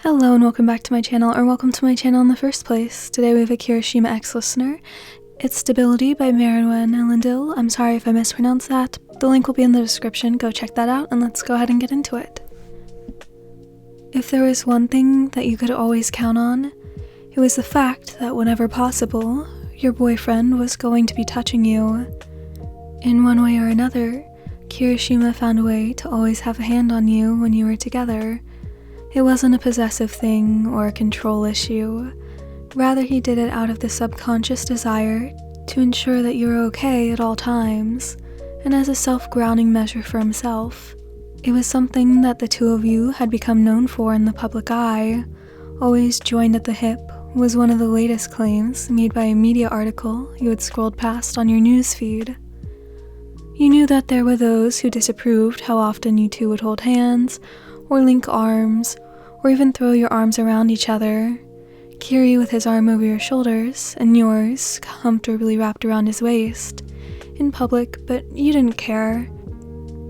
Hello and welcome back to my channel, or welcome to my channel in the first place. Today we have a Kirishima X listener. It's Stability by Marouane Elendil. I'm sorry if I mispronounced that. The link will be in the description, go check that out, and let's go ahead and get into it. If there was one thing that you could always count on, it was the fact that whenever possible, your boyfriend was going to be touching you. In one way or another, Kirishima found a way to always have a hand on you when you were together. It wasn't a possessive thing or a control issue. Rather, he did it out of the subconscious desire to ensure that you were okay at all times, and as a self-grounding measure for himself. It was something that the two of you had become known for in the public eye. Always joined at the hip was one of the latest claims made by a media article you had scrolled past on your newsfeed. You knew that there were those who disapproved how often you two would hold hands, or link arms, or even throw your arms around each other. Kiri with his arm over your shoulders, and yours comfortably wrapped around his waist, in public, but you didn't care.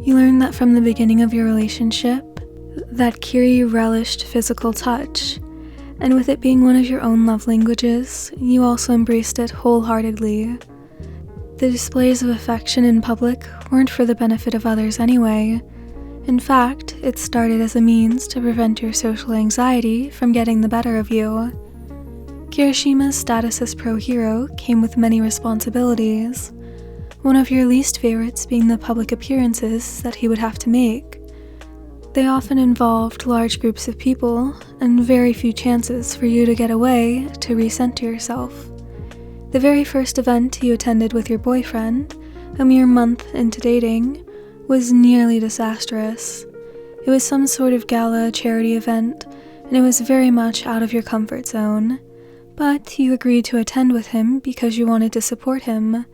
You learned that from the beginning of your relationship, that Kiri relished physical touch, and with it being one of your own love languages, you also embraced it wholeheartedly. The displays of affection in public weren't for the benefit of others anyway. In fact, it started as a means to prevent your social anxiety from getting the better of you. Kirishima's status as pro hero came with many responsibilities, one of your least favorites being the public appearances that he would have to make. They often involved large groups of people, and very few chances for you to get away to recenter yourself. The very first event you attended with your boyfriend, a mere month into dating, was nearly disastrous. It was some sort of gala charity event, and it was very much out of your comfort zone, but you agreed to attend with him because you wanted to support him.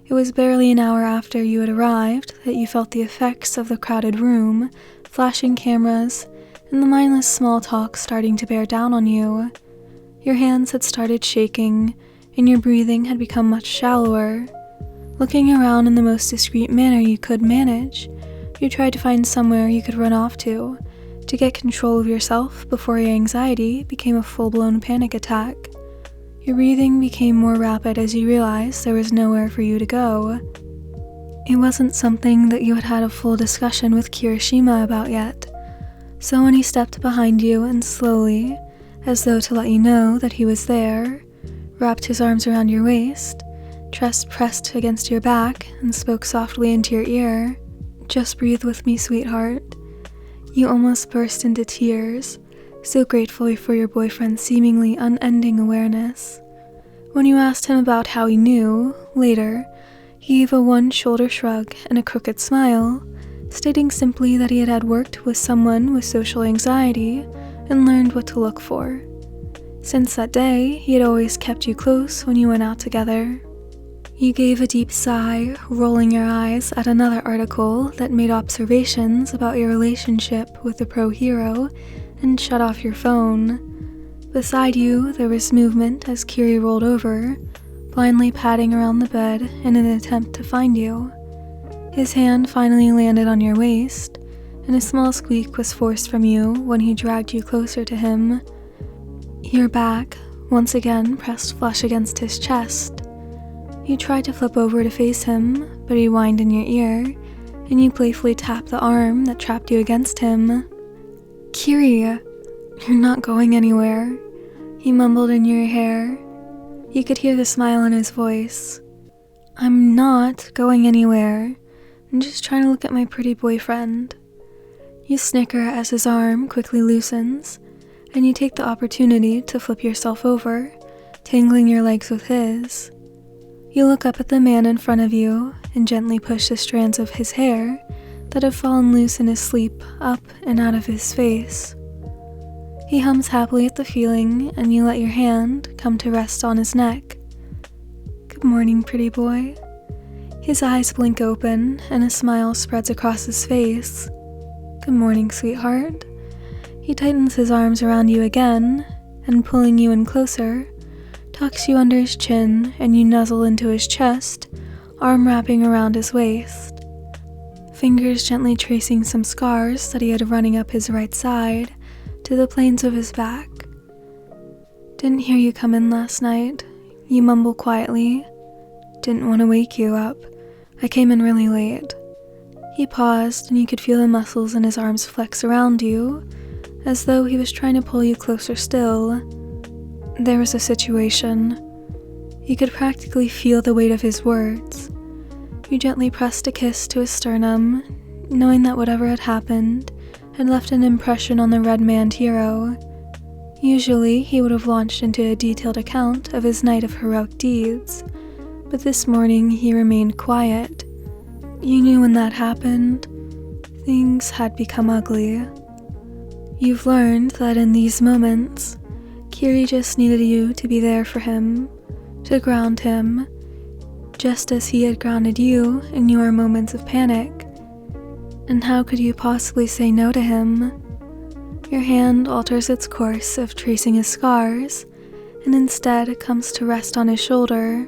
It was barely an hour after you had arrived that you felt the effects of the crowded room, flashing cameras, and the mindless small talk starting to bear down on you. Your hands had started shaking, and your breathing had become much shallower. Looking around in the most discreet manner you could manage, you tried to find somewhere you could run off to get control of yourself before your anxiety became a full-blown panic attack. Your breathing became more rapid as you realized there was nowhere for you to go. It wasn't something that you had had a full discussion with Kirishima about yet, so when he stepped behind you and slowly, as though to let you know that he was there, wrapped his arms around your waist, chest pressed against your back, and spoke softly into your ear, "Just breathe with me, sweetheart." You almost burst into tears, so grateful for your boyfriend's seemingly unending awareness. When you asked him about how he knew, later, he gave a one-shoulder shrug and a crooked smile, stating simply that he had worked with someone with social anxiety and learned what to look for. Since that day, he had always kept you close when you went out together. You gave a deep sigh, rolling your eyes at another article that made observations about your relationship with the pro hero, and shut off your phone. Beside you, there was movement as Kiri rolled over, blindly patting around the bed in an attempt to find you. His hand finally landed on your waist, and a small squeak was forced from you when he dragged you closer to him. Your back, once again, pressed flush against his chest. You tried to flip over to face him, but he whined in your ear, and you playfully tapped the arm that trapped you against him. "Kiri, you're not going anywhere," he mumbled in your hair. You could hear the smile in his voice. "I'm not going anywhere. I'm just trying to look at my pretty boyfriend." You snicker as his arm quickly loosens, and you take the opportunity to flip yourself over, tangling your legs with his. You look up at the man in front of you and gently push the strands of his hair that have fallen loose in his sleep up and out of his face. He hums happily at the feeling, and you let your hand come to rest on his neck. "Good morning, pretty boy." His eyes blink open, and a smile spreads across his face. "Good morning, sweetheart." He tightens his arms around you again, and pulling you in closer, tucks you under his chin, and you nuzzle into his chest, arm wrapping around his waist. Fingers gently tracing some scars that he had running up his right side, to the planes of his back. Didn't hear you come in last night. You mumble quietly. Didn't want to wake you up. I came in really late. He paused, and you could feel the muscles in his arms flex around you, as though he was trying to pull you closer still. There was a situation. You could practically feel the weight of his words. You gently pressed a kiss to his sternum, knowing that whatever had happened had left an impression on the red-manned hero. Usually, he would have launched into a detailed account of his night of heroic deeds, but this morning he remained quiet. You knew when that happened, things had become ugly. You've learned that in these moments, Kiri just needed you to be there for him, to ground him, just as he had grounded you in your moments of panic. And how could you possibly say no to him? Your hand alters its course of tracing his scars, and instead comes to rest on his shoulder,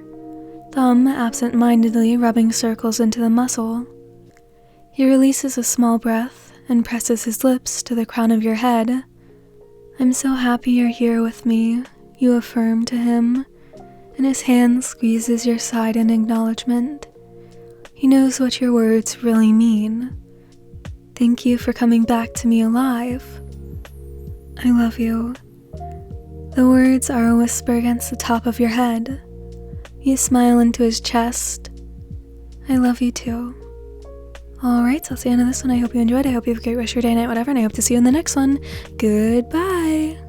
thumb absent-mindedly rubbing circles into the muscle. He releases a small breath and presses his lips to the crown of your head. I'm so happy you're here with me, you affirm to him, and his hand squeezes your side in acknowledgement. He knows what your words really mean. Thank you for coming back to me alive. I love you. The words are a whisper against the top of your head. You smile into his chest. I love you too. Alright, so that's the end of this one. I hope you enjoyed. I hope you have a great rest of your day, night, whatever, and I hope to see you in the next one. Goodbye!